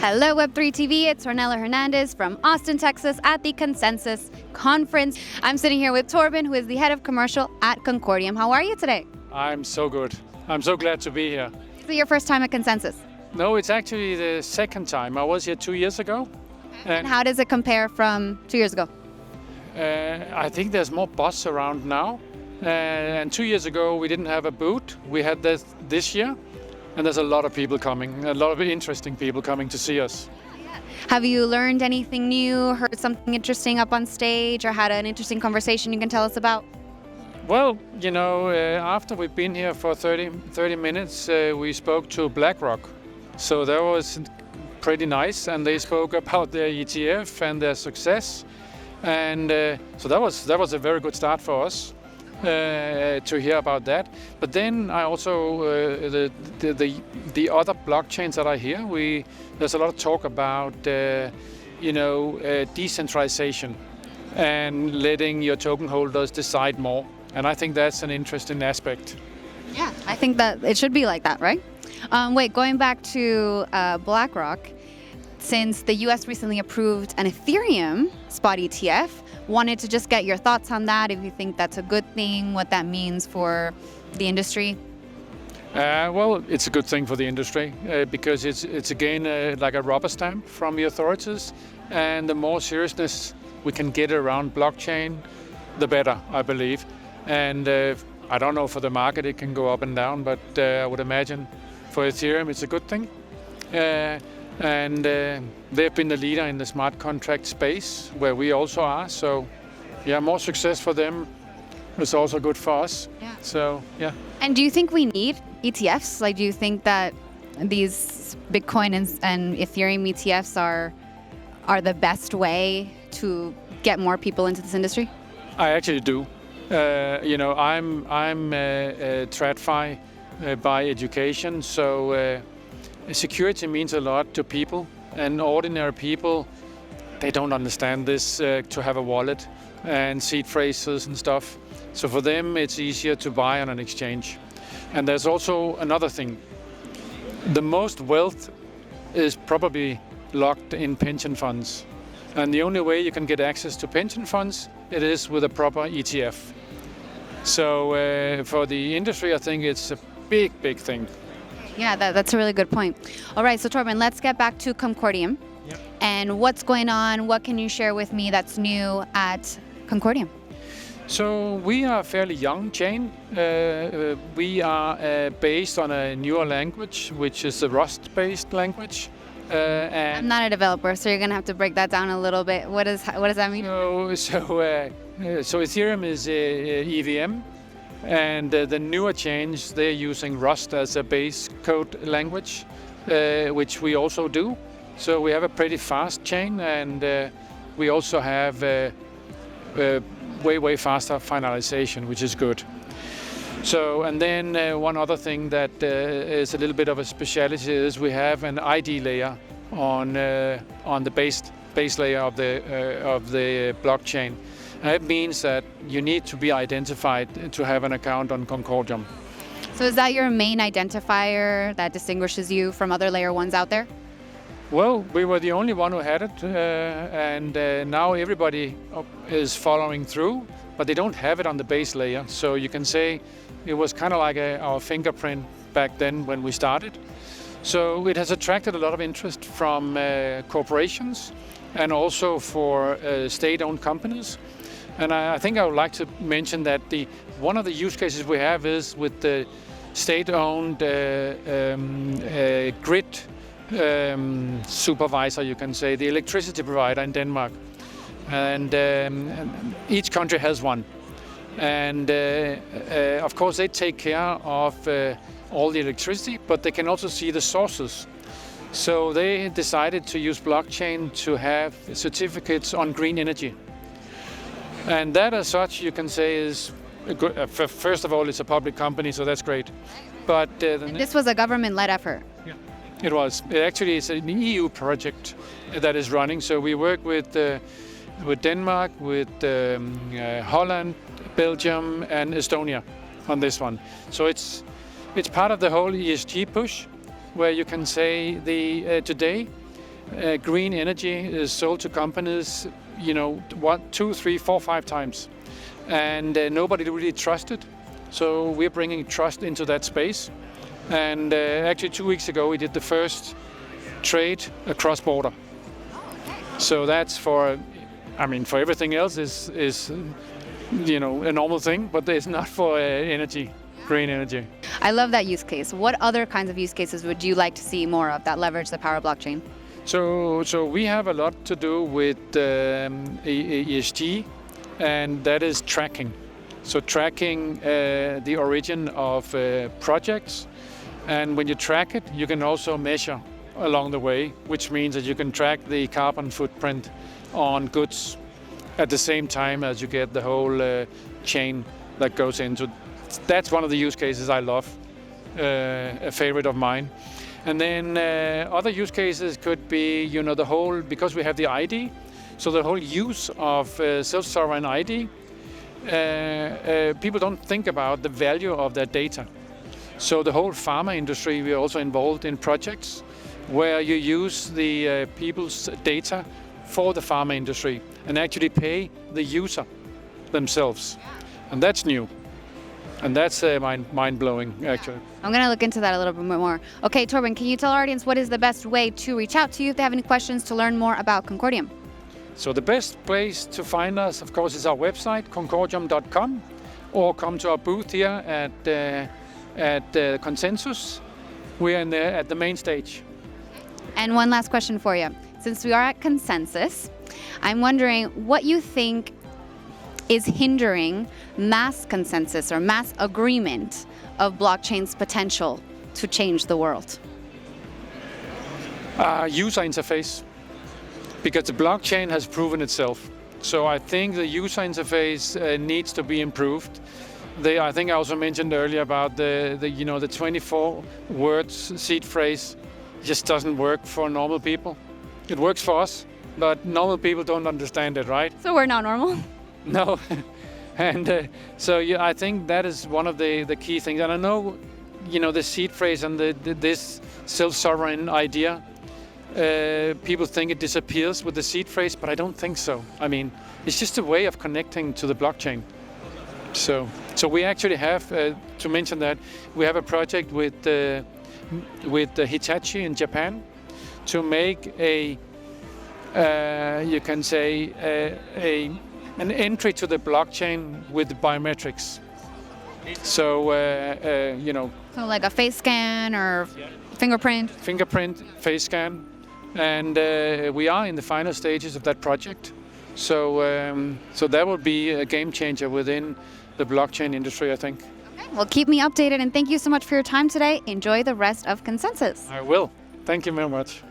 Hello Web3 TV, it's Ornella Hernandez from Austin, Texas at the Consensus Conference. I'm sitting here with Torben, who is the head of commercial at Concordium. How are you today? I'm so good. I'm so glad to be here. Is it your first time at Consensus? No, it's actually the second time. I was here 2 years ago. And how does it compare from 2 years ago? I think there's more buzz around now. And 2 years ago, we didn't have a booth. We had this year. And there's a lot of people coming, a lot of interesting people coming to see us. Have you learned anything new, heard something interesting up on stage, or had an interesting conversation you can tell us about? Well, you know, after we've been here for 30 minutes, we spoke to BlackRock. So that was pretty nice, and they spoke about their ETF and their success. And so that was a very good start for us. To hear about that, but then I also the other blockchains that are here. There's a lot of talk about decentralization and letting your token holders decide more, and I think that's an interesting aspect. Yeah, I think that it should be like that, right? Going back to BlackRock, since the U.S. recently approved an Ethereum spot ETF. Wanted to just get your thoughts on that, if you think that's a good thing, what that means for the industry. Well, it's a good thing for the industry because it's again like a rubber stamp from the authorities, and the more seriousness we can get around blockchain, the better, I believe. And I don't know, for the market it can go up and down, but I would imagine for Ethereum it's a good thing. And they've been the leader in the smart contract space, where we also are. So, yeah, more success for them is also good for us. Yeah. So, yeah. And do you think we need ETFs? Like, do you think that these Bitcoin and Ethereum ETFs are the best way to get more people into this industry? I actually do. I'm TradFi by education, so. Security means a lot to people, and ordinary people, they don't understand this, to have a wallet and seed phrases and stuff. So for them, it's easier to buy on an exchange. And there's also another thing. The most wealth is probably locked in pension funds. And the only way you can get access to pension funds, it is with a proper ETF. So for the industry, I think it's a big, big thing. Yeah, that's a really good point. All right, so Torben, let's get back to Concordium. Yep. And what's going on? What can you share with me that's new at Concordium? So we are a fairly young chain. We are based on a newer language, which is a Rust-based language. And I'm not a developer, so you're going to have to break that down a little bit. What does that mean? So Ethereum is EVM. And the newer chains, they're using Rust as a base code language, which we also do. So we have a pretty fast chain, and we also have way faster finalization, which is good. So, and then one other thing that is a little bit of a specialty is we have an ID layer on the base layer of the blockchain. That means that you need to be identified to have an account on Concordium. So is that your main identifier that distinguishes you from other layer ones out there? Well, we were the only one who had it, and now everybody is following through, but they don't have it on the base layer. So you can say it was kind of like our fingerprint back then when we started. So it has attracted a lot of interest from corporations and also for state-owned companies. And I think I would like to mention that one of the use cases we have is with the state-owned grid supervisor, you can say, the electricity provider in Denmark. And each country has one. And of course, they take care of all the electricity, but they can also see the sources. So they decided to use blockchain to have certificates on green energy. And that, as such, you can say is good. First of all, it's a public company, so that's great. But and this was a government-led effort. Yeah, it was. Actually, it's an EU project that is running. So we work with Denmark, with Holland, Belgium, and Estonia on this one. So it's part of the whole ESG push, where you can say today green energy is sold to companies, 1, 2, 3, 4, 5 times, and nobody really trusted. So we're bringing trust into that space. And actually 2 weeks ago we did the first trade across border. So that's for everything else is a normal thing, but it's not for energy, green energy. I love that use case. What other kinds of use cases would you like to see more of that leverage the power of blockchain? So we have a lot to do with ESG, and that is tracking. So tracking the origin of projects, and when you track it, you can also measure along the way, which means that you can track the carbon footprint on goods at the same time as you get the whole chain that goes into. That's one of the use cases I love, a favorite of mine. And then other use cases could be, the whole, because we have the ID, so the whole use of self-sovereign ID, people don't think about the value of their data. So the whole pharma industry, we are also involved in projects where you use the people's data for the pharma industry and actually pay the user themselves. And that's new. And that's mind-blowing, actually. I'm going to look into that a little bit more. Okay, Torben, can you tell our audience what is the best way to reach out to you if they have any questions to learn more about Concordium? So the best place to find us, of course, is our website, concordium.com, or come to our booth here at Consensus. We're at the main stage. And one last question for you. Since we are at Consensus, I'm wondering what you think is hindering mass consensus or mass agreement of blockchain's potential to change the world? User interface, because the blockchain has proven itself. So I think the user interface needs to be improved. I think I also mentioned earlier about the 24 words seed phrase just doesn't work for normal people. It works for us, but normal people don't understand it, right? So we're not normal? No. And so I think that is one of the key things. And I know, the seed phrase and this self-sovereign idea, people think it disappears with the seed phrase, but I don't think so. It's just a way of connecting to the blockchain. So we actually have, to mention that, we have a project with Hitachi in Japan to make you can say, an entry to the blockchain with biometrics. So, So like a face scan or fingerprint? Fingerprint, face scan. And we are in the final stages of that project. So that will be a game changer within the blockchain industry, I think. Okay. Well, keep me updated, and thank you so much for your time today. Enjoy the rest of Consensus. I will. Thank you very much.